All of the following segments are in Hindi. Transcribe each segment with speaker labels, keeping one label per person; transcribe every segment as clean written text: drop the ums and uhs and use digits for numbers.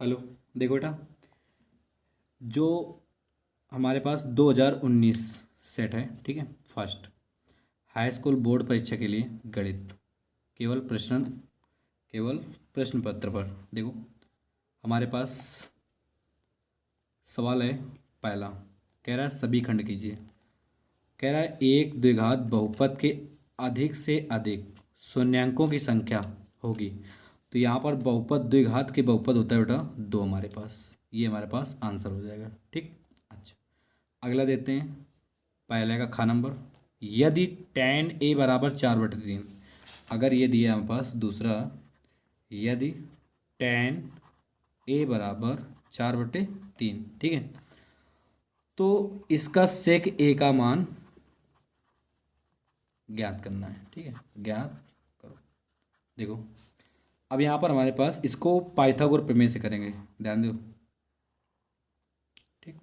Speaker 1: हेलो। देखो बेटा, जो हमारे पास 2019 सेट है, ठीक है। फर्स्ट हाई स्कूल बोर्ड परीक्षा के लिए गणित, केवल प्रश्न केवल प्रश्न पत्र पर देखो। हमारे पास सवाल है। पहला कह रहा है सभी खंड कीजिए। कह रहा है एक द्विघात बहुपद के अधिक से अधिक शून्यांकों की संख्या होगी। तो यहाँ पर बहुपद द्विघात के बहुपद होता है बेटा दो हमारे पास। ये हमारे पास आंसर हो जाएगा, ठीक। अच्छा, अगला देते हैं। पहले का खा नंबर, यदि tan a बराबर 4/3, अगर ये दिया हमारे पास दूसरा, यदि tan a बराबर 4/3, ठीक है, तो इसका सेक a का मान ज्ञात करना है, ठीक है। ज्ञात करो। देखो, अब यहाँ पर हमारे पास इसको पाइथागोरस प्रमेय से करेंगे, ध्यान दो, ठीक।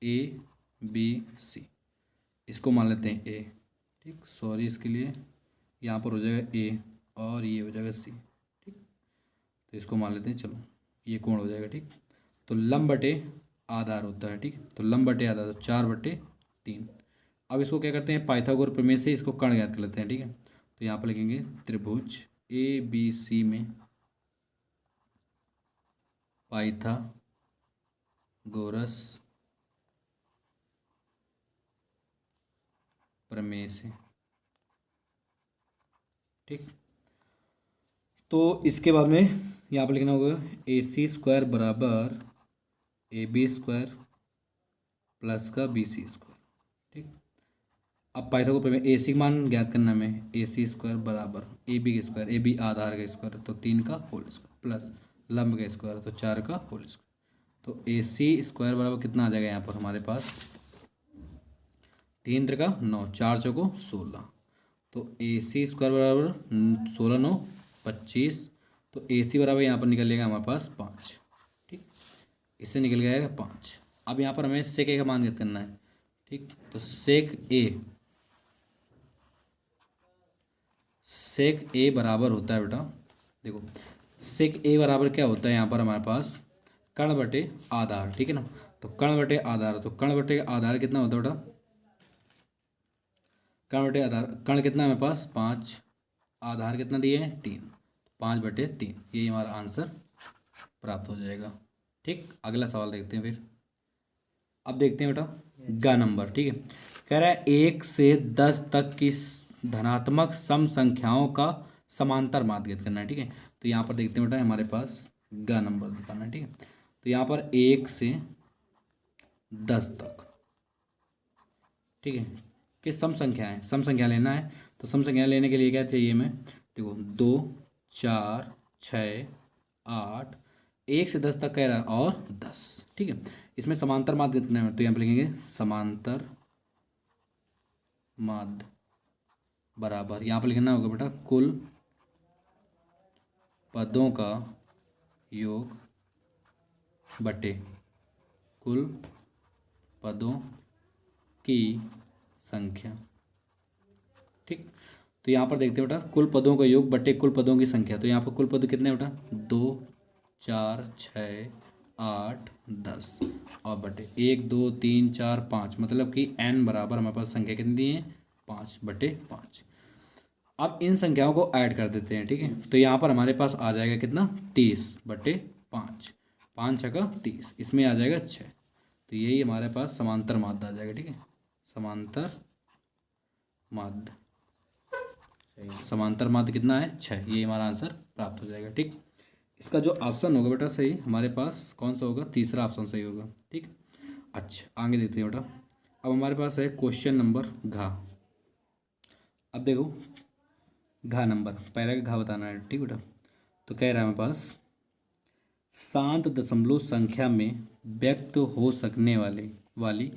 Speaker 1: ए बी सी, इसको मान लेते हैं ए, ठीक। सॉरी, इसके लिए यहाँ पर हो जाएगा ए और ये हो जाएगा सी, ठीक। तो इसको मान लेते हैं, चलो ये कोण हो जाएगा, ठीक। तो लंब बटे आधार होता है, ठीक। तो लंब बटे आधार तो 4/3। अब इसको क्या करते हैं, पाइथागोरस प्रमेय से इसको कर्ण ज्ञात कर लेते हैं, ठीक है। तो यहाँ पर लिखेंगे त्रिभुज ए बी सी में पाइथागोरस प्रमेय से, ठीक। तो इसके बाद में यहाँ पर लिखना होगा AC² बराबर AB² प्लस का BC², ठीक। अब पाइथागोरस प्रमेय AC का मान ज्ञात करना में AC² बराबर AB का स्क्वायर, AB आधार का स्क्वायर तो 3 का होल स्क्वायर प्लस लंब का स्क्वायर तो 4 का होल स्क्वायर। तो AC² बराबर कितना आ जाएगा यहाँ पर हमारे पास, 3 का 9, 4 चौको 16। तो AC² बराबर 16 9 25। तो AC बराबर यहाँ पर निकल जाएगा हमारे पास 5, ठीक। इससे निकल गया 5। अब यहाँ पर हमें सेक ए का मान ज्ञात करना है, ठीक। तो सेक ए बराबर होता है बेटा, देखो सेक ए बराबर क्या होता है यहाँ पर हमारे पास, कर्ण बटे आधार, ठीक है ना। तो कर्ण बटे आधार, तो कर्ण बटे आधार कितना होता है बेटा, कर्ण बटे आधार, कर्ण कितना है हमारे पास 5, आधार कितना दिए हैं 3, 5/3, यही हमारा आंसर प्राप्त हो जाएगा, ठीक। अगला सवाल देखते हैं फिर। अब देखते हैं बेटा ग नंबर, ठीक है। कह रहा है 1 से 10 तक की धनात्मक सम संख्याओं का समांतर माध्य ज्ञात करना है, ठीक है। तो यहाँ पर देखते हैं बेटा हमारे पास ग नंबर बताना है, ठीक है। तो यहाँ पर 1 से 10 तक, ठीक है, कि सम संख्या है, सम संख्या लेना है। तो सम संख्या लेने के लिए क्या चाहिए हमें, देखो 2 4 6 8, 1 से 10 तक कह रहा है और 10, ठीक है। इसमें समांतर माध्य कितने हैं, तो यहाँ पे लिखेंगे समांतर माध्य बराबर, यहाँ पर लिखना होगा बेटा कुल पदों का योग बटे कुल पदों की संख्या, ठीक। तो यहाँ पर देखते हैं बेटा कुल पदों का योग बटे कुल पदों की संख्या। तो यहाँ पर कुल पद कितने हैं बेटा, 2 4 6 8 10 और बटे 1 2 3 4 5, मतलब कि n बराबर हमारे पास संख्या कितनी दी है, 5/5। अब इन संख्याओं को ऐड कर देते हैं, ठीक है। तो यहाँ पर हमारे पास आ जाएगा कितना, 30/5, 5 6 30, इसमें आ जाएगा 6। तो यही हमारे पास समांतर माध्य आ जाएगा, ठीक है। समांतर माध्य, समांतर माध्य कितना है 6, ये हमारा आंसर प्राप्त हो जाएगा, ठीक। इसका जो ऑप्शन होगा बेटा सही हमारे पास कौन सा होगा, तीसरा ऑप्शन सही होगा, ठीक। अच्छा, आगे देखते हैं बेटा। अब हमारे पास है क्वेश्चन नंबर घ। अब देखो घ नंबर, पहले का घ बताना है, ठीक बेटा। तो कह रहा है हमारे पास शांत दशमलव संख्या में व्यक्त हो सकने वाली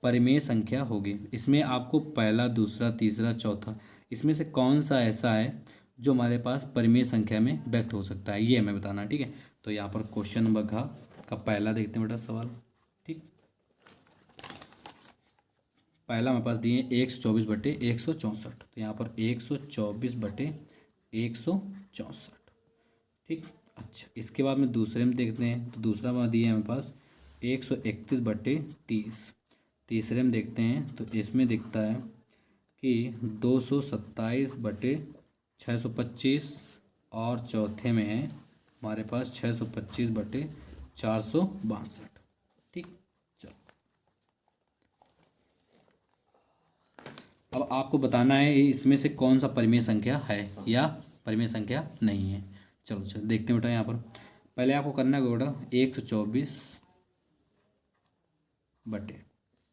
Speaker 1: परिमेय संख्या होगी। इसमें आपको पहला दूसरा तीसरा चौथा, इसमें से कौन सा ऐसा है जो हमारे पास परिमेय संख्या में व्यक्त हो सकता है, ये हमें बताना है, ठीक है। तो यहाँ पर क्वेश्चन नंबर घ का पहला देखते हैं बेटा सवाल, ठीक। पहला हमारे पास दिए 124/164, तो यहाँ पर 124/164, ठीक। अच्छा, इसके बाद में दूसरे में देखते हैं। तो दूसरा में दिया है हमारे पास 131/30। तीसरे में देखते हैं तो इसमें दिखता है कि 227/625। और चौथे में है हमारे पास 625/462। ठीक। चलो, अब आपको बताना है इसमें से कौन सा परिमेय संख्या है या परिमेय संख्या नहीं है। चलो चलो देखते हैं बेटा। यहाँ पर पहले आपको करना है बेटा 124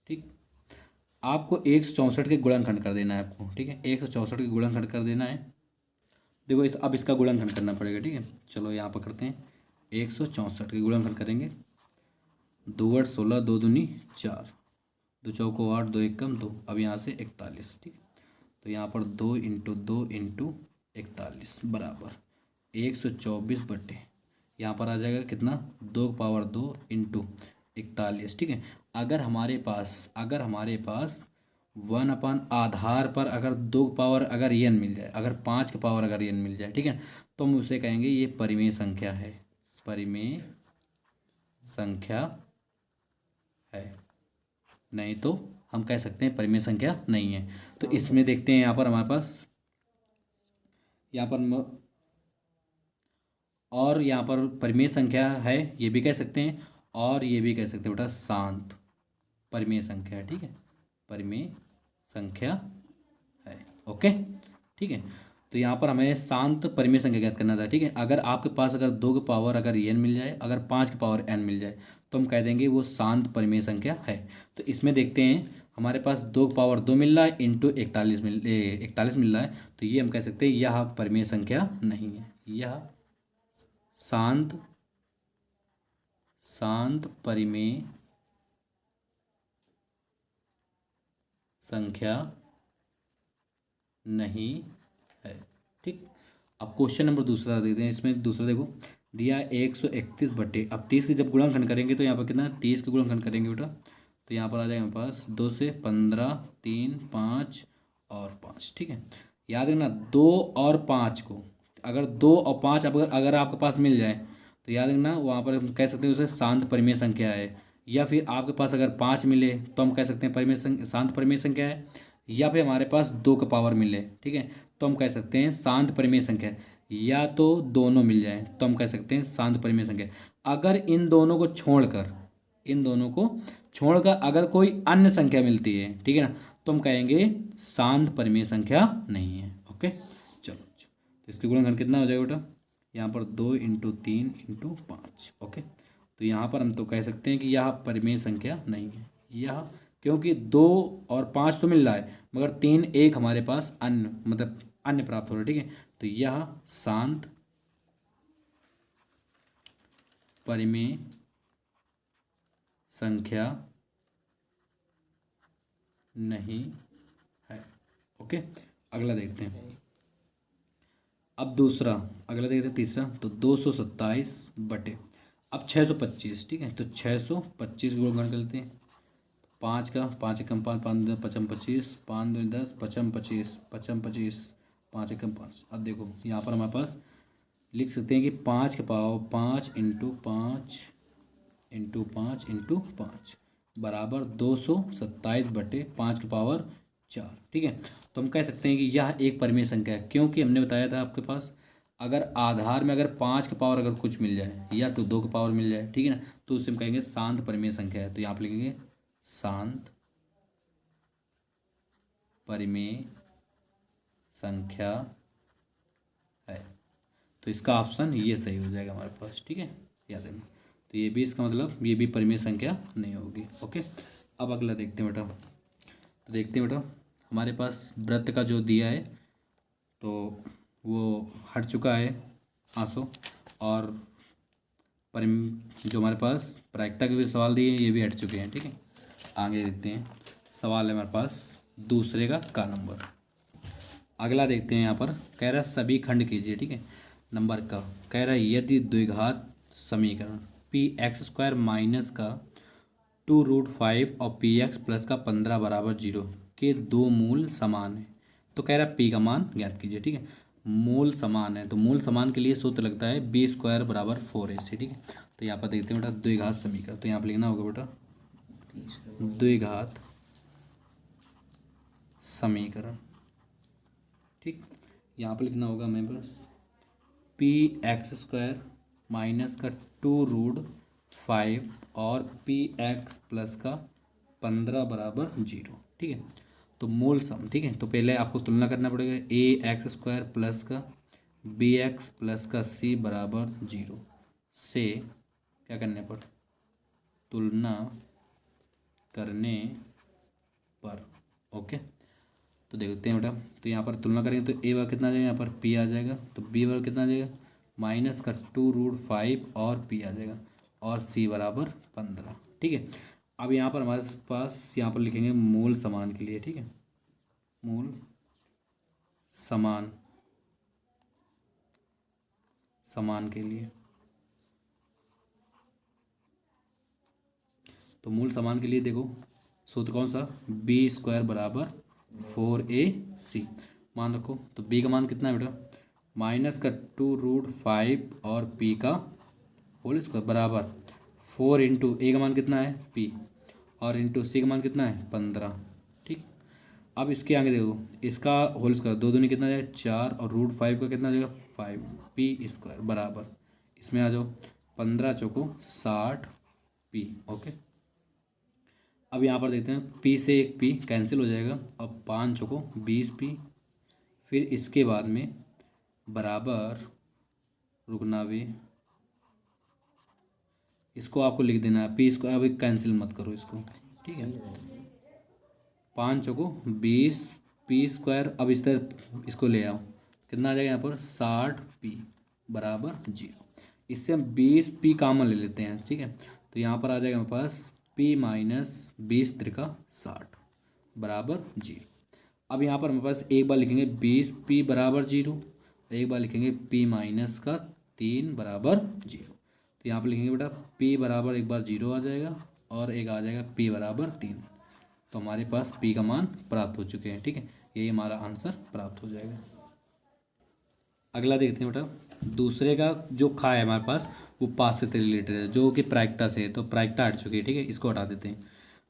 Speaker 1: ठीक, आपको 164 के गुणनखंड कर देना है आपको। ठीक है, 164 के गुणनखंड कर देना है। देखो अब इसका गुणनखंड करना पड़ेगा। ठीक है, चलो यहाँ पर करते हैं। 164 के गुणनखंड करेंगे। 2 8 16, 2 दूनी 4, 2 चौको 8, 2 एकम 2। अब यहाँ से 41। ठीक, तो यहाँ पर 2 × 2 × 41 बराबर 124 यहाँ पर आ जाएगा कितना, 2 की पावर 2 × 41। ठीक है, अगर हमारे पास 1 आधार पर अगर 2 की पावर अगर n मिल जाए, अगर 5 की पावर अगर n मिल जाए, ठीक है, तो हम उसे कहेंगे ये परिमेय संख्या है। परिमेय संख्या है, नहीं तो हम कह सकते हैं परिमेय संख्या नहीं है। तो इसमें देखते हैं यहाँ पर हमारे पास और यहाँ पर परिमेय संख्या है, ये भी कह सकते हैं और ये भी कह सकते हैं बेटा शांत परिमेय संख्या है। ठीक है, परिमेय संख्या है। ओके, ठीक है, तो यहाँ पर हमें शांत परिमेय संख्या ज्ञात करना था। ठीक है, अगर आपके पास अगर 2 की पावर अगर n मिल जाए, अगर 5 की पावर n मिल जाए, तो हम कह देंगे वो शांत परिमेय संख्या है। तो इसमें देखते हैं हमारे पास 2 की पावर 2 मिल रहा है इंटू 41 मिल रहा है, तो ये हम कह सकते हैं यह परिमेय संख्या नहीं है। यह शांत परिमेय संख्या नहीं है। ठीक, अब क्वेश्चन नंबर दूसरा देखते हैं। इसमें दूसरा देखो दिया 131 अब 30 की जब गुणनखंड करेंगे तो यहाँ पर कितना, 30 के गुणनखंड करेंगे बेटा, तो यहाँ पर आ जाएगा हमारे पास 2 से 15, 3, 5 और 5। ठीक है, याद रखना 2 और 5 को, अगर 2 और 5 अगर आपके पास मिल जाए तो याद रखना वहाँ पर हम कह सकते हैं उसे शांत परिमेय संख्या है। या फिर आपके पास अगर 5 मिले तो हम कह सकते हैं शांत परिमेय संख्या है। या फिर हमारे पास 2 का पावर मिले, ठीक है, तो हम कह सकते हैं शांत परिमेय संख्या। या तो दोनों मिल जाए तो हम कह सकते हैं शांत परिमेय संख्या। अगर इन दोनों को छोड़कर अगर कोई अन्य संख्या मिलती है, ठीक है ना, तो हम कहेंगे शांत परिमेय संख्या नहीं है। ओके, चलो तो इसकी गुणनखंड कितना हो जाएगा बेटा, यहाँ पर 2 × 3 × 5। ओके, तो यहाँ पर हम तो कह सकते हैं कि यह परिमेय संख्या नहीं है। यह क्योंकि 2 और 5 तो मिल रहा है मगर 3 1 हमारे पास अन्य मतलब अन्य प्राप्त हो रहा है। ठीक है, तो यह शांत परिमेय संख्या नहीं है। ओके, अगला देखते हैं। अब अगला देखते हैं तीसरा। तो 227 अब 625। ठीक है, तो 625 गुणनखंड करते हैं। 5 का 5 एकम 5, 5 2 5 25, 5 2 10 5 25, 5 25, 5 एकम 5। अब देखो यहाँ पर हमारे पास लिख सकते हैं कि 5 के पावर 5 × 5 × 5 × 5 बराबर 227/5 की पावर 4। ठीक है, तो हम कह सकते हैं कि यह एक परिमेय संख्या है, क्योंकि हमने बताया था आपके पास अगर आधार में अगर 5 की पावर अगर कुछ मिल जाए या तो 2 की पावर मिल जाए, ठीक है ना, तो उससे हम कहेंगे शांत परिमेय संख्या है। तो यहाँ पर लिखेंगे शांत परिमेय संख्या है। तो इसका ऑप्शन ये सही हो जाएगा हमारे पास। ठीक है, याद रखना। तो ये भी इसका मतलब ये भी परिमेय संख्या नहीं होगी। ओके, अब अगला देखते हैं बेटा। तो देखते हैं बेटा हमारे पास वृत्त का जो दिया है तो वो हट चुका है आंसू, और जो हमारे पास प्रायिकता के भी सवाल दिए हैं ये भी हट चुके हैं। ठीक है, आगे देखते हैं। सवाल है हमारे पास दूसरे का नंबर। अगला देखते हैं। यहाँ पर कह रहा है सभी खंड कीजिए। ठीक है, नंबर का कह रहा है यदि द्विघात समीकरण px² माइनस का 2√5 और px प्लस का 15 बराबर 0 के दो मूल समान है, तो कह रहा है p का मान ज्ञात कीजिए। ठीक है, मूल समान है, तो मूल समान के लिए सूत्र लगता है बी स्क्वायर बराबर 4ac। ठीक है, तो यहाँ पर देखते हैं बेटा द्विघात समीकरण, तो यहाँ पर लिखना होगा बेटा द्विघात समीकरण। ठीक, यहाँ पर लिखना होगा हमें बस पी एक्स स्क्वायर माइनस का 2√5 और पी एक्स प्लस का 15 बराबर 0। ठीक है, तो मूल सम। ठीक है, तो पहले आपको तुलना करना पड़ेगा ए एक्स स्क्वायर प्लस का बी एक्स प्लस का सी बराबर 0 से क्या करने पर, तुलना करने पर। ओके, तो देखते हैं बेटा, तो यहाँ पर तुलना करेंगे तो ए बार कितना आ जाएगा, यहाँ पर पी आ जाएगा, तो बी बार कितना आ जाएगा माइनस का 2√5 और पी आ जाएगा, और सी बराबर 15। ठीक है, अब यहाँ पर हमारे पास यहाँ पर लिखेंगे मूल समान के लिए। ठीक है, मूल समान के लिए, तो मूल समान के लिए देखो सूत्र कौन सा, बी स्क्वायर बराबर 4ac। मान रखो, तो बी का मान कितना है बेटा माइनस का 2√5 और पी का होल स्क्वायर बराबर 4 इंटू ए का मान कितना है पी और इंटू सी का मान कितना है 15। ठीक, अब इसके आगे देखो, इसका होल स्क्वायर 2 दूनी कितना जाएगा 4 और √5 का कितना जाएगा 5 पी स्क्वायर बराबर, इसमें आ जाओ 15 चौको 60 पी। ओके, अब यहाँ पर देखते हैं पी से एक पी कैंसिल हो जाएगा, अब 5 चौको 20 पी, फिर इसके बाद में बराबर, रुकना भी, इसको आपको लिख देना है पी इसको, अभी कैंसिल मत करो इसको। ठीक है, 5 चौको 20 पी स्क्वायर, अब इस तरह इसको ले आओ, कितना आ जाएगा यहाँ पर 60 पी बराबर 0। इससे हम 20 पी कॉमन ले लेते हैं। ठीक है, तो यहाँ पर आ जाएगा हमारे पास पी माइनस 20 त्रिका 60 बराबर 0। अब यहाँ पर हमारे पास एक बार लिखेंगे 20 पी बराबर 0, एक बार लिखेंगे पी माइनस का 3 बराबर 0। तो यहाँ पर लिखेंगे बेटा पी बराबर एक बार 0 आ जाएगा और एक आ जाएगा पी बराबर 3, तो हमारे पास पी का मान प्राप्त हो चुके हैं। ठीक है, यही हमारा आंसर प्राप्त हो जाएगा। अगला देखते हैं बेटा, दूसरे का जो खा है हमारे पास वो पास से रिलेटेड है, जो कि प्रायिकता से है, तो प्रायिकता हट चुकी है। ठीक है, इसको हटा देते हैं।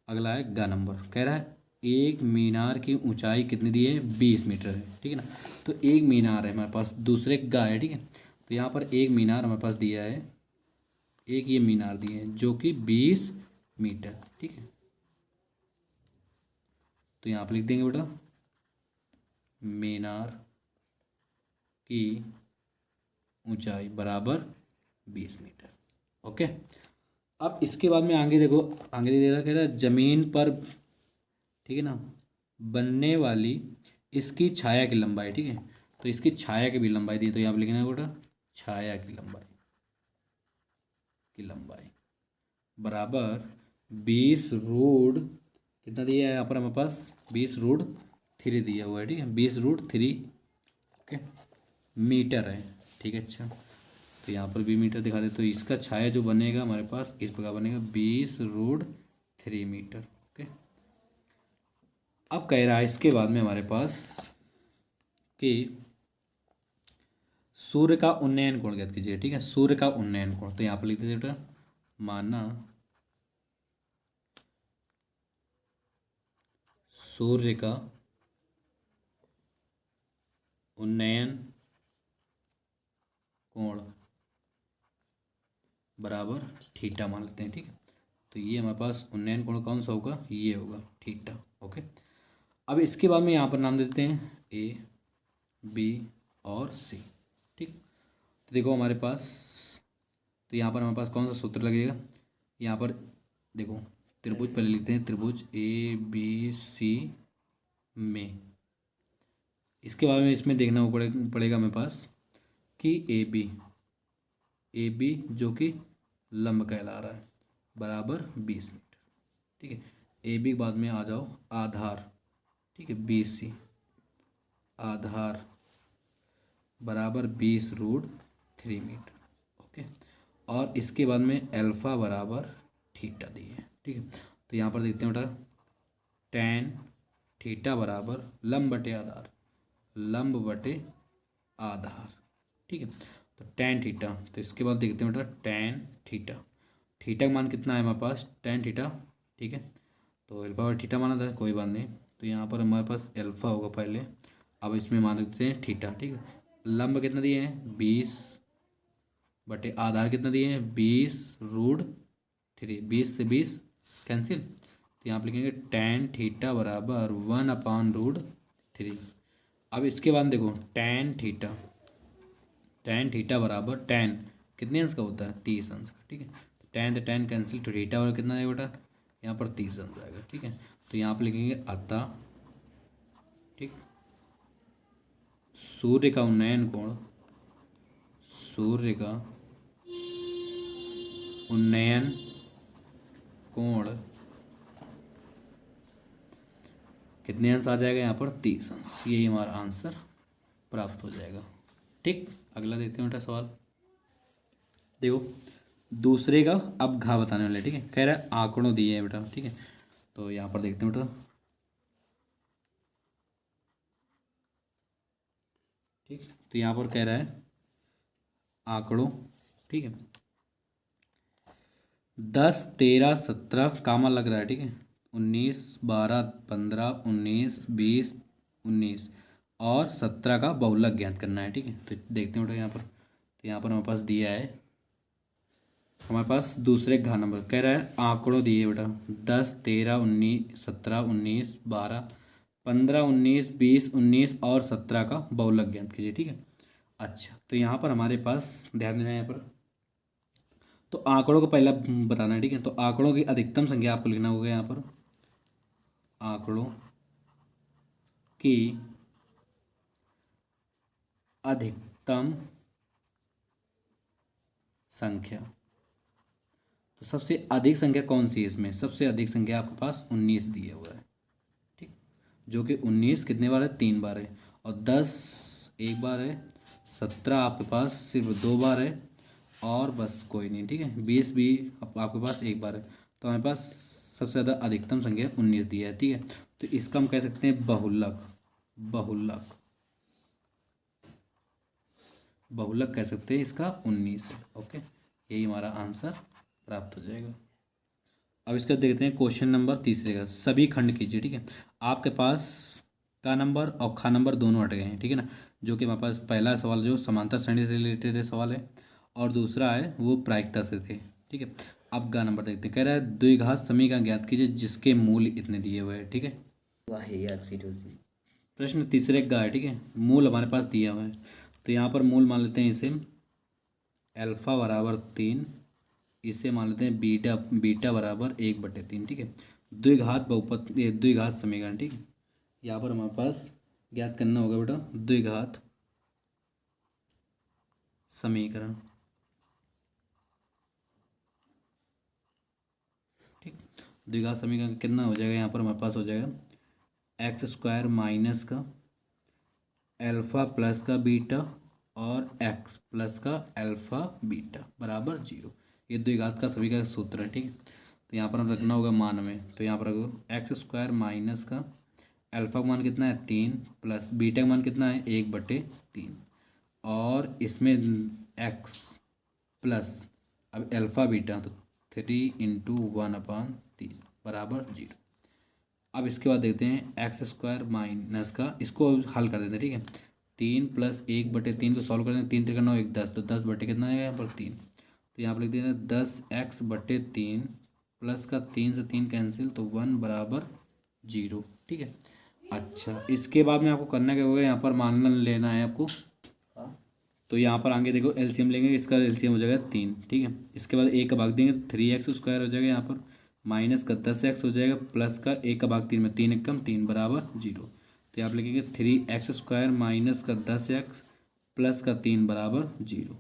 Speaker 1: अगला है ग नंबर, कह रहा है एक मीनार की ऊंचाई कितनी दी है 20 मीटर है। ठीक है ना, तो एक मीनार है हमारे पास, दूसरे गा है। ठीक है, तो यहाँ पर एक मीनार हमारे पास दिया है, एक ये मीनार दिए है जो कि 20 मीटर। ठीक है, तो यहाँ पर लिख देंगे बेटा मीनार की ऊंचाई बराबर 20 मीटर। ओके, अब इसके बाद में आगे देखो, आगे दे रहा, कह रहा है जमीन पर, ठीक है ना, बनने वाली इसकी छाया की लंबाई। ठीक है, तो इसकी छाया की भी लंबाई दी, तो यहाँ पर लिखना है बेटा छाया की लंबाई बराबर 20 √ कितना दिया है यहाँ पर हमारे पास 20√3 दिया हुआ है। ठीक है, 20√3 ओके मीटर है। ठीक है, अच्छा, तो यहाँ पर भी मीटर दिखा दे, तो इसका छाया जो बनेगा हमारे पास इस प्रकार बनेगा 20√3 मीटर। ओके, अब कह रहा है इसके बाद में हमारे पास कि सूर्य का उन्नयन कोण ज्ञात कीजिए। ठीक है, सूर्य का उन्नयन कोण, तो यहाँ पर लिख दीजिए बेटा माना सूर्य का उन्नयन कोण बराबर थीटा मान लेते हैं। ठीक है, तो ये हमारे पास उन्नयन कोण कौन सा होगा, ये होगा थीटा। ओके, अब इसके बाद में यहाँ पर नाम देते हैं ए बी और सी। ठीक, तो देखो हमारे पास, तो यहाँ पर हमारे पास कौन सा सूत्र लगेगा, यहाँ पर देखो त्रिभुज पहले लिखते हैं, त्रिभुज ए बी सी में, इसके बाद में इसमें देखना पड़ेगा हमें पास कि ए बी जो कि लंब कहला रहा है बराबर 20 मीटर। ठीक है, ए बी के बाद में आ जाओ आधार। ठीक है, बी सी आधार बराबर 20√3 मीटर। ओके, और इसके बाद में अल्फा बराबर थीटा दी है। ठीक है, तो यहाँ पर देखते हैं बेटा tan थीटा बराबर लंब बटे आधार, लंब बटे आधार। ठीक है, तो tan थीटा, तो इसके बाद देखते हैं बेटा tan थीटा। थीटा का मान कितना है हमारे पास, tan थीटा। ठीक है, तो अल्फा और थीटा माना था, कोई बात नहीं। तो यहाँ पर हमारे पास अल्फा होगा पहले, अब इसमें मान देते हैं थीटा। ठीक है, लंब कितना दिए हैं 20 बटे आधार कितना दिए हैं 20√3, 20 से 20 कैंसिल। तो यहाँ पर लिखेंगे tan थीटा बराबर 1/√3। अब इसके बाद देखो tan थीटा बराबर tan कितने अंश का होता है 30 अंश का। ठीक है, तो tan कैंसिल, तो थीटा और कितना आएगा बेटा यहाँ पर 30 अंश आएगा। ठीक है, तो यहाँ पर लिखेंगे अतः, ठीक, सूर्य का उन्नयन कोण, सूर्य का उन्नयन कोण कितने अंश आ जाएगा यहाँ पर 30 अंश। यही हमारा आंसर प्राप्त हो जाएगा। ठीक, अगला देखते हैं बेटा सवाल। देखो दूसरे का अब घा बताने वाले। ठीक है, कह रहा है आंकड़ों दिए हैं बेटा। ठीक है, तो यहाँ पर देखते हैं बेटा। ठीक, तो यहाँ पर कह रहा है आंकड़ों। ठीक है, 10, 13, 17 कामा लग रहा है। ठीक है, 19, 12, 15, 19, 20, 19 और 17 का बहुलक ज्ञात करना है। ठीक है, तो देखते हैं बेटा यहाँ पर। तो यहाँ पर हमारे पास दिया है, हमारे पास दूसरे घा नंबर कह रहा है आंकड़ों दिए बेटा 10, 13, 19, 17, 19, 12, 15, 19, 20, 19 और 17 का बहुलक ज्ञात कीजिए। ठीक है, अच्छा तो यहाँ पर हमारे पास ध्यान देना है यहाँ पर, तो आंकड़ों को पहला बताना है। ठीक है, तो आंकड़ों की अधिकतम संख्या आपको लिखना होगा यहाँ पर, आंकड़ों की अधिकतम संख्या। तो सबसे अधिक संख्या कौन सी है इसमें, सबसे अधिक संख्या आपके पास 19 दिया हुआ है। ठीक, जो कि 19 कितने बार है 3 बार है, और 10 1 बार है, 17 आपके पास सिर्फ 2 बार है, और बस कोई नहीं। ठीक है, 20 भी आपके पास 1 बार है। तो हमारे पास सबसे ज़्यादा अधिकतम संख्या 19 दिया है। ठीक है, तो इसका हम कह सकते हैं बहुलक, बहुलक, बहुलक कह सकते हैं इसका 19 है। ओके, यही हमारा आंसर प्राप्त हो जाएगा। अब इसका देखते हैं क्वेश्चन नंबर तीसरे का, सभी खंड कीजिए। ठीक है, आपके पास का नंबर और खा नंबर दोनों हट गए हैं। ठीक है ना, जो कि हमारे पास पहला सवाल जो समांतर श्रेणी से रिलेटेड सवाल है, और दूसरा है वो प्रायिकता से थे। ठीक है, अब गा नंबर देखते हैं, कह रहा है द्विघात समीकरण ज्ञात कीजिए जिसके मूल इतने दिए हुए हैं। ठीक है, प्रश्न तीसरे का है। ठीक है, मूल हमारे पास दिया हुआ है, तो यहाँ पर मूल मान लेते हैं इसे अल्फा बराबर 3, इसे मान लेते हैं बीटा, बीटा बराबर 1/3। ठीक है, द्विघात बहुपद द्विघात समीकरण। ठीक है, यहाँ पर हमारे पास ज्ञात करना होगा बेटा द्विघात समीकरण। ठीक, द्विघात समीकरण कितना हो जाएगा, यहाँ पर हमारे पास हो जाएगा x² माइनस का अल्फा प्लस का बीटा और x प्लस का अल्फा बीटा बराबर 0। ये द्विघात का समीकरण का सूत्र है। ठीक है, तो यहाँ पर हम रखना होगा मान में, तो यहाँ पर x² माइनस का अल्फा का मान कितना है 3 प्लस बीटा का मान कितना है 1/3, और इसमें x प्लस अब अल्फा बीटा, तो 3 × 1/3 बराबर 0। अब इसके बाद देखते हैं x² माइनस का, इसको हल कर देते हैं। ठीक है, 3 + 1/3 को सॉल्व कर दें, 3 × 3 = 9, 1 10, तो 10 बटे कितना आएगा यहाँ पर 3। तो यहाँ पर लिख देना 10x/3 प्लस का 3 से 3 कैंसिल, तो 1 बराबर 0। ठीक है, अच्छा इसके बाद में आपको करना क्या होगा, यहाँ पर मान लेना है आपको। तो यहाँ पर आगे देखो एलसीएम लेंगे, इसका एलसीएम हो जाएगा 3। ठीक है, इसके बाद 1 का भाग देंगे 3x² हो जाएगा, यहाँ पर माइनस का 10x हो जाएगा, प्लस का 1 का भाग 3 में 3 × 3 बराबर 0। तो यहाँ पर लिखेंगे 3x² माइनस का 10x प्लस का 3 बराबर 0।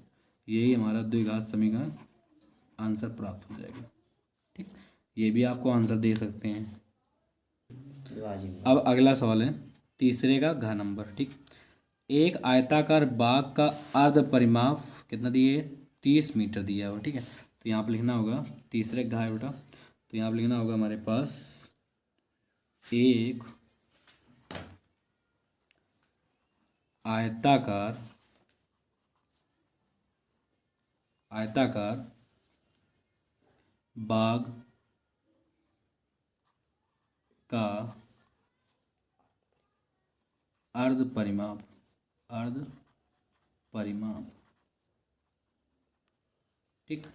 Speaker 1: यही हमारा द्विघात समीकरण आंसर प्राप्त हो जाएगा। ठीक, ये भी आपको आंसर दे सकते हैं। अब अगला सवाल है तीसरे का घ नंबर। ठीक, एक आयताकार बाग का अर्ध परिमाप कितना दिए 30 मीटर दिया हुआ। ठीक है, तो यहाँ पर लिखना होगा तीसरे घ है बेटा, तो यहाँ पर लिखना होगा हमारे पास एक आयताकार आयताकार बाग का अर्ध परिमाप ठीक।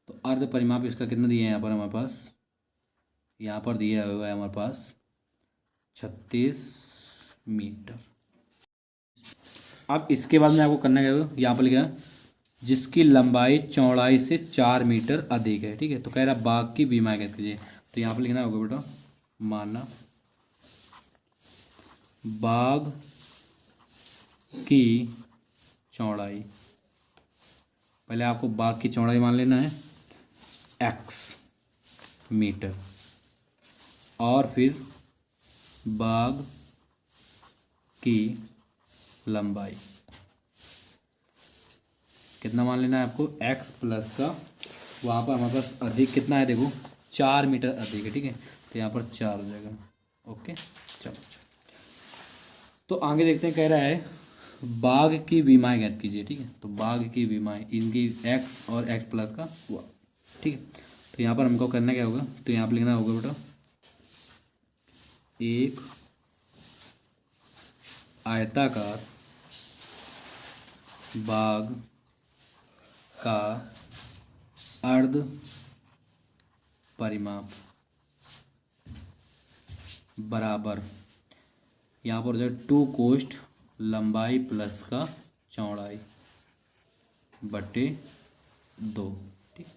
Speaker 1: तो अर्ध परिमाप इसका कितना दिया है यहाँ पर हमारे पास, यहाँ पर दिया हुआ है हमारे पास 36 मीटर। अब इसके बाद में आपको करना क्या होगा, यहाँ पर लिखा जिसकी लंबाई चौड़ाई से 4 मीटर अधिक है। ठीक है, तो कह रहा बाग की विमाएँ ज्ञात कीजिए। तो यहाँ पर लिखना होगा बेटा, माना बाग की चौड़ाई, पहले आपको बाग की चौड़ाई मान लेना है x मीटर, और फिर बाग की लंबाई कितना मान लेना है आपको, x प्लस का, वहाँ पर हमारे पास अधिक कितना है देखो 4 मीटर अधिक है। ठीक है, तो यहाँ पर 4 हो जाएगा। ओके, चलो तो आगे देखते हैं, कह रहा है बाग की विमाएँ ज्ञात कीजिए। ठीक है, तो बाग की विमाएँ इनकी x और x प्लस का हुआ। ठीक है, तो यहाँ पर हमको करना क्या होगा, तो यहाँ पर लिखना होगा बेटा एक आयताकार बाग का अर्ध परिमाप बराबर, यहाँ पर हो जाए 2 कोष्ठ लंबाई प्लस का चौड़ाई बटे 2। ठीक,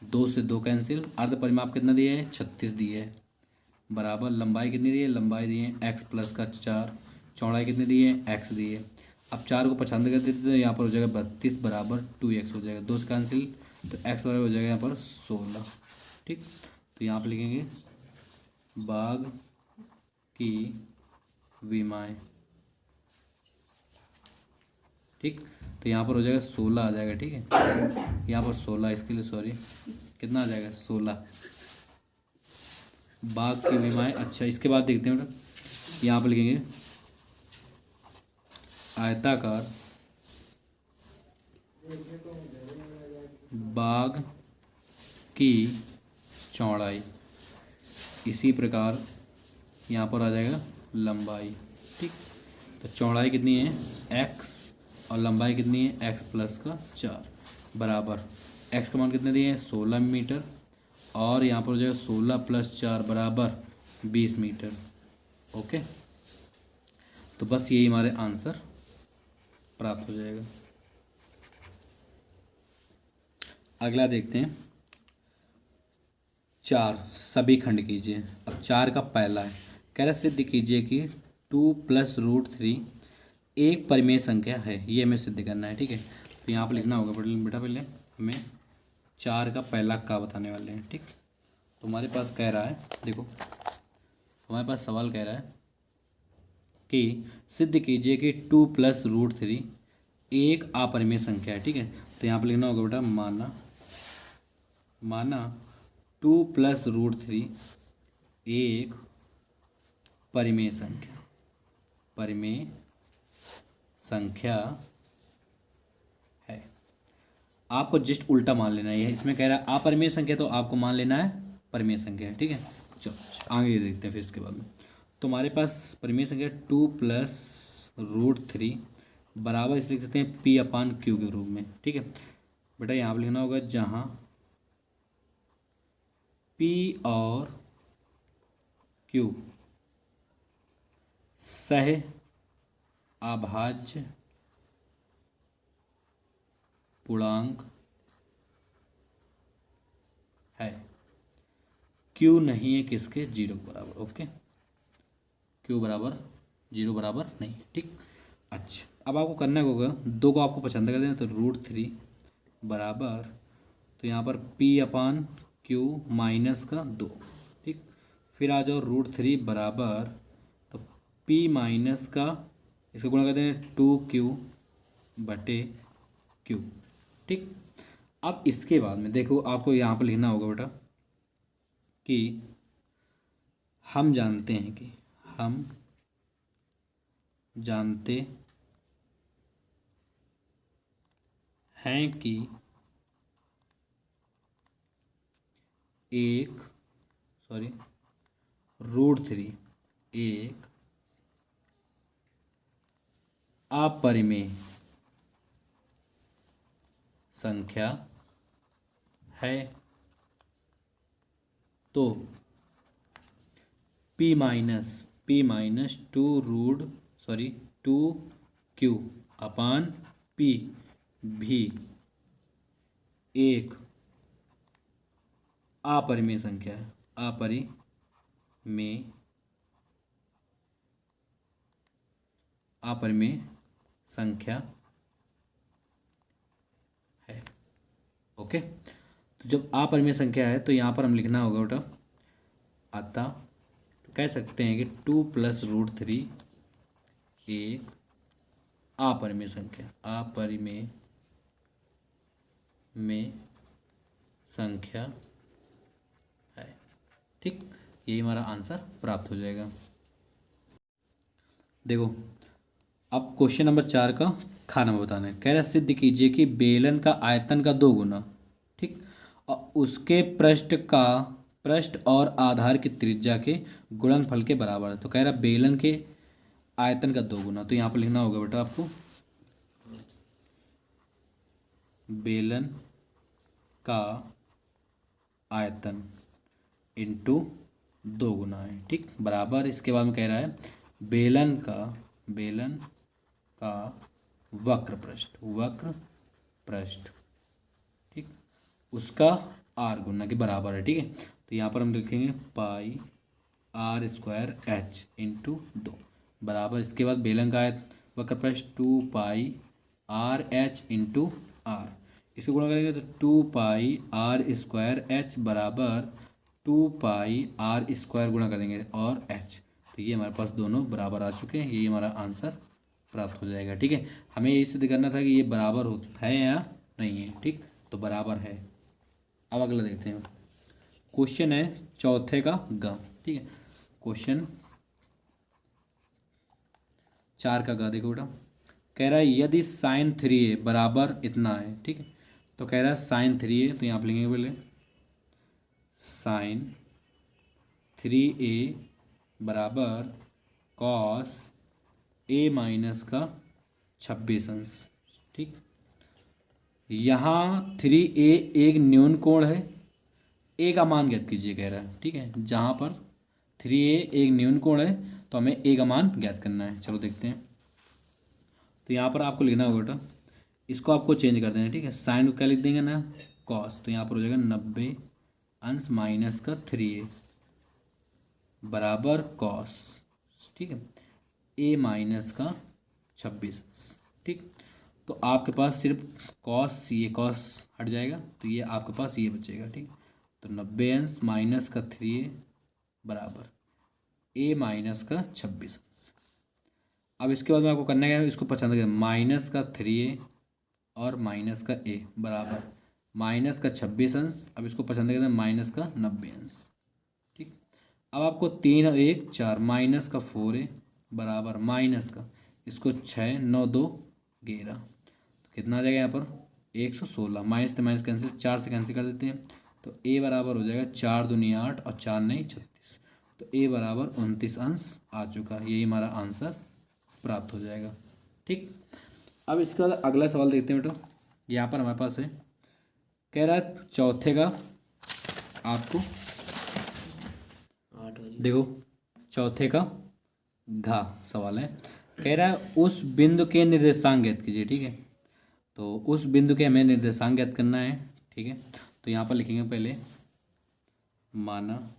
Speaker 1: 2 से 2 कैंसिल, अर्ध परिमाप कितना दिया है 36 दिए है, बराबर लंबाई कितनी दी है, लंबाई दी है x प्लस का 4, चौड़ाई कितनी दी है x दी है। अब 4 को 95 कर देते तो यहाँ पर हो जाएगा 32 बराबर 2x हो जाएगा, 2 से कैंसिल, तो x बराबर हो जाएगा यहाँ पर 16। ठीक, तो यहाँ पर लिखेंगे बाग की विमाएँ। ठीक, तो यहाँ पर हो जाएगा 16 आ जाएगा। ठीक है, यहाँ पर 16, इसके लिए सॉरी कितना आ जाएगा 16 बाग की विमाएँ। अच्छा, इसके बाद देखते हैं बेटा, यहाँ पर लिखेंगे आयताकार बाग की चौड़ाई, इसी प्रकार यहाँ पर आ जाएगा लंबाई। ठीक, तो चौड़ाई कितनी है x और लंबाई कितनी है x प्लस का 4, बराबर x का मान कितने दिए हैं 16 मीटर, और यहाँ पर हो जाएगा 16 प्लस 4 बराबर 20 मीटर। ओके, तो बस यही हमारे आंसर प्राप्त हो जाएगा। अगला देखते हैं 4 सभी खंड कीजिए। अब 4 का पहला है, कह रहा सिद्ध कीजिए कि 2 प्लस रूट 3 एक परिमेय संख्या है, ये हमें सिद्ध करना है। ठीक है, तो यहाँ पर लिखना होगा बेटा, पहले हमें 4 का पहला का बताने वाले हैं। ठीक, तो हमारे पास कह रहा है, देखो हमारे पास सवाल कह रहा है कि सिद्ध कीजिए कि 2 प्लस रूट 3 एक अपरिमेय संख्या है। ठीक है, तो यहाँ पर लिखना होगा बेटा, माना 2 प्लस रूट 3 एक परिमेय संख्या है। आपको जस्ट उल्टा मान लेना है, इसमें कह रहा है अपरिमेय संख्या, तो आपको मान लेना है परिमेय संख्या है। ठीक है, चलो आगे देखते हैं फिर इसके बाद में। तो हमारे पास परिमेय संख्या 2 प्लस रूट 3 बराबर इसे लिख सकते हैं p अपान क्यू के रूप में। ठीक है बेटा, यहाँ पर लिखना होगा जहाँ p और q सह अभाज्य पूर्णांक है, q नहीं है किसके 0 के बराबर। ओके, q बराबर 0 बराबर नहीं। ठीक, अच्छा अब आपको करना होगा, 2 को आपको पसंद कर देना, तो रूट 3 बराबर, तो यहाँ पर p अपान क्यू माइनस का 2। ठीक, फिर आ जाओ रूट 3 बराबर, तो p माइनस का इसका गुणा कर दें 2q बटे q। ठीक, अब इसके बाद में देखो आपको यहाँ पर लिखना होगा बेटा कि हम जानते हैं कि एक सॉरी √3 एक अपरिमेय संख्या है तो p माइनस 2q अपान p भी एक अपरिमेय संख्या है। अपरिमेय संख्या है। ओके, तो जब अपरिमेय संख्या है तो यहाँ पर हम लिखना होगा बेटा, अतः तो कह सकते हैं कि 2 + √3 एक अपरिमेय संख्या में संख्या है। ठीक, यही हमारा आंसर प्राप्त हो जाएगा। देखो अब क्वेश्चन नंबर 4 का खा नंबर बताना है। कह रहा है सिद्ध कीजिए कि बेलन का आयतन का 2 गुना, ठीक, और उसके पृष्ठ और आधार की त्रिज्या के गुणनफल के बराबर है। तो कह रहा है बेलन के आयतन का 2 गुना, तो यहाँ पर लिखना होगा बेटा आपको बेलन का आयतन इंटू 2 गुना है, ठीक, बराबर। इसके बाद में कह रहा है बेलन का वक्र पृष्ठ, ठीक, उसका r गुना के बराबर है। ठीक है, तो यहाँ पर हम लिखेंगे पाई r² h इंटू 2 बराबर। इसके बाद बेलन का वक्र पृष्ठ 2 पाई RH इंटू r, इसको गुणा करेंगे तो 2 पाई r² h बराबर 2 पाई r² गुणा करेंगे और h, तो ये हमारे पास दोनों बराबर आ चुके हैं। यही हमारा आंसर प्राप्त हो जाएगा। ठीक है, हमें ये सिद्ध करना था कि ये बराबर होता है या नहीं है। ठीक, तो बराबर है। अब अगला देखते हैं, क्वेश्चन है चौथे का ग। ठीक है, क्वेश्चन 4 का ग देखो बेटा, कह रहा है यदि sin 3a बराबर इतना है। ठीक है, तो कह रहा है sin 3a, तो यहाँ पर लिखेंगे पहले sin 3a बराबर cos a माइनस का 26 अंश। ठीक, यहाँ 3a एक न्यून कोण है, a का मान ज्ञात कीजिए कह रहा है। ठीक है, जहाँ पर 3a एक न्यून कोण है तो हमें a का मान ज्ञात करना है। चलो देखते हैं, तो यहाँ पर आपको लिखना होगा बेटा, इसको आपको चेंज कर देना है। ठीक है, साइन को क्या लिख देंगे ना, कॉस, तो यहाँ पर हो जाएगा 90 अंश माइनस का 3a बराबर कॉस, ठीक है, a माइनस का 26। ठीक, तो आपके पास सिर्फ कॉस, ये कॉस हट जाएगा तो ये आपके पास ये बचेगा। ठीक, तो 90 अंश माइनस का 3a बराबर a माइनस का 26। अब इसके बाद में आपको करना क्या है, इसको पसंद करें, माइनस का 3a और माइनस का a बराबर माइनस का 26 अंश। अब इसको पसंद करें माइनस का 90 अंश। ठीक, अब आपको 3 और 1 4 माइनस का 4a बराबर माइनस का, इसको 6 9 2 11, तो कितना आ जाएगा यहाँ पर 116। माइनस से माइनस कैंसिल, 4 से कैंसिल कर देते हैं, तो a बराबर हो जाएगा 4 दूनी 8 और 4 नहीं 36, तो a बराबर 29 अंश आ चुका। यही हमारा आंसर प्राप्त हो जाएगा। ठीक, अब इसके बाद अगला सवाल देखते हैं बेटा, यहाँ पर हमारे पास है, कह रहा है चौथे का आपको देखो, चौथे का घा सवाल है। कह रहा है उस बिंदु के निर्देशांक ज्ञात कीजिए। ठीक है, तो उस बिंदु के हमें निर्देशांक ज्ञात करना है। ठीक है, तो यहाँ पर लिखेंगे पहले, माना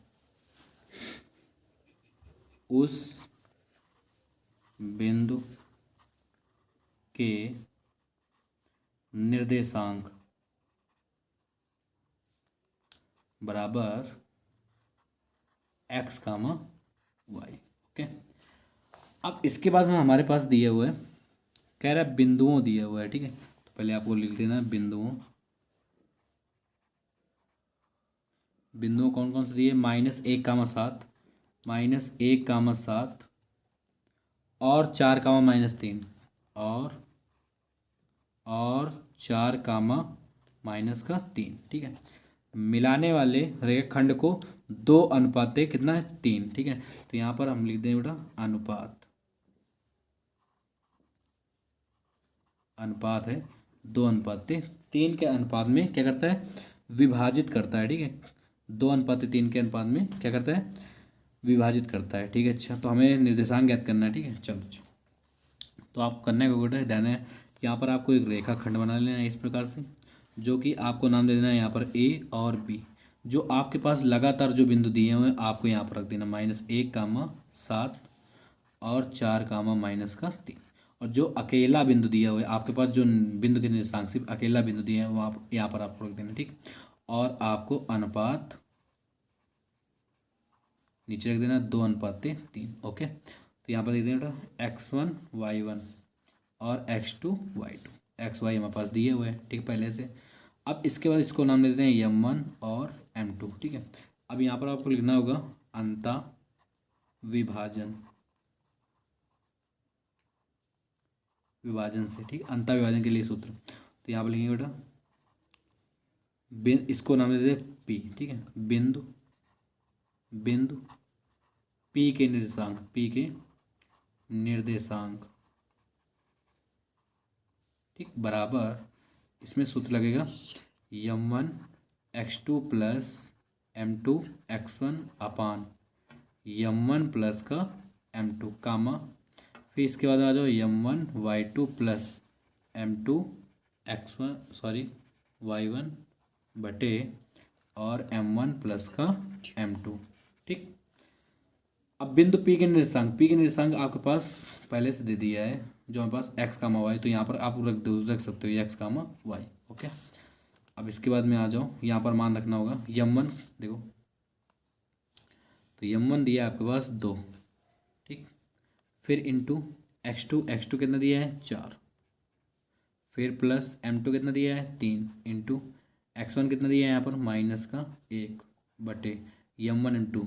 Speaker 1: उस बिंदु के निर्देशांक बराबर x, y। ओके, अब इसके बाद में हमारे पास दिए हुए, कह रहा है बिंदुओं दिए हुए है। ठीक है, तो पहले आपको लिख देना है बिंदुओं कौन कौन से दिए, -1, -7 और 4, -3 और 4, -3। ठीक है, मिलाने वाले रेखाखंड को 2 अनुपात कितना है 3, ठीक है। तो यहाँ पर हम लिख दें बेटा अनुपात है 2:3 के अनुपात में क्या करता है, विभाजित करता है, ठीक है। 2:3 के अनुपात में क्या करता है, विभाजित करता है, ठीक है। अच्छा, तो हमें निर्देशांक ज्ञात करना है, ठीक है। चलो तो आप करने को बेटा ध्यान है, यहाँ पर आपको एक रेखाखंड बना लेना है इस प्रकार से, जो कि आपको नाम दे देना है यहाँ पर ए और बी। जो आपके पास लगातार जो बिंदु दिए हुए हैं आपको यहाँ पर रख देना -1, 7 और 4, -3। और जो अकेला बिंदु दिया हुआ है आपके पास, जो बिंदु के निर्देशांक सिर्फ अकेला बिंदु दिए हैं वो आप यहाँ पर आपको रख देना, ठीक। और आपको अनुपात नीचे रख देना 2:3, ओके। तो यहाँ पर देख देना x1 y1 और x2 y2, x y हमारे पास दिए हुए हैं, ठीक, पहले से। अब इसके बाद इसको नाम दे देते हैं m1 और m2, ठीक है। अब यहाँ पर आपको लिखना होगा अंता विभाजन से, ठीक, अंता विभाजन के लिए सूत्र। तो यहाँ पर लिखेंगे बेटा इसको नाम दे देते p, ठीक है। बिंदु p के निर्देशांक, ठीक, बराबर इसमें सूत्र लगेगा m1 x2 plus m2 x1 अपान m1 प्लस का m2 कामा, फिर इसके बाद आ जाओ m1 y2 plus m2 y1 बटे और m1 प्लस का m2, ठीक। अब बिंदु P के निर्देशांक आपके पास पहले से दे दिया है, जो हमारे पास x, y, तो यहाँ पर आप रख सकते हो x, y, ओके। अब इसके बाद में आ जाओ, यहाँ पर मान रखना होगा m1, देखो तो m1 दिया है आपके पास 2, ठीक। फिर इंटू x2 कितना दिया है 4, फिर प्लस m2 कितना दिया है 3, इंटू x1 कितना दिया है यहाँ पर -1 बटे m1 इंटू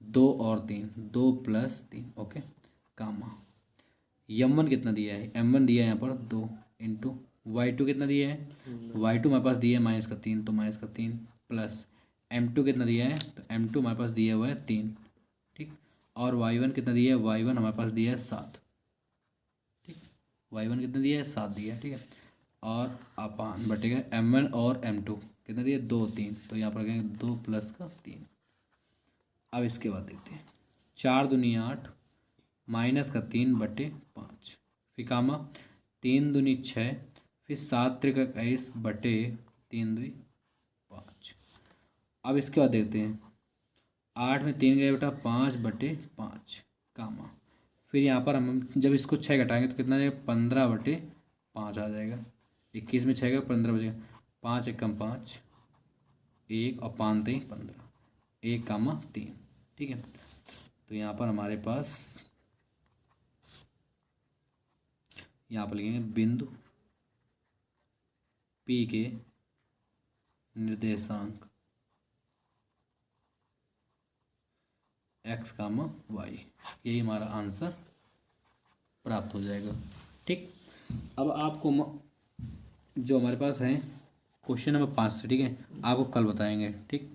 Speaker 1: 2 और 3, 2 + 3, ओके, कामा m1 कितना दिया है, m1 दिया है यहाँ पर 2, इंटू y2 कितना दिया है, y2 हमारे पास दिया है -3, तो -3 प्लस m2 कितना दिया है, तो m2 हमारे पास दिया हुआ है 3, ठीक। और y1 कितना दिया है, y1 हमारे पास दिया है 7, ठीक, y1 कितना दिया है 7 दिया है, ठीक है। और अपान बटेगा m1 और m2 कितना दिया 2, 3, तो यहाँ पर कहेंगे 2 + का 3। अब इसके बाद देखते हैं 4 दूनी 8 -3 बटे 5, फिर कामा 3 दूनी 6, फिर 7 × 21 बटे 3 2 5। अब इसके बाद देखते हैं 8 में 3 गए बेटा 5 बटे 5, कामा फिर यहाँ पर हम जब इसको 6 घटाएंगे तो कितना जाएगा 15 बटे 5 आ जाएगा। 21 में 6 का 15 बचेगा, 5 × 5 1 और 5 3 15, 1, 3, ठीक है। तो यहाँ पर हमारे पास यहाँ पर लिखेंगे बिंदु P के निर्देशांक x, y, यही हमारा आंसर प्राप्त हो जाएगा, ठीक। अब आपको जो हमारे पास है क्वेश्चन नंबर 5 से, ठीक है, आपको कल बताएंगे, ठीक।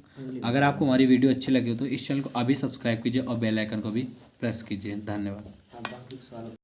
Speaker 1: अगर आपको हमारी वीडियो अच्छी लगी हो तो इस चैनल को अभी सब्सक्राइब कीजिए और बेल आइकन को भी प्रेस कीजिए। धन्यवाद।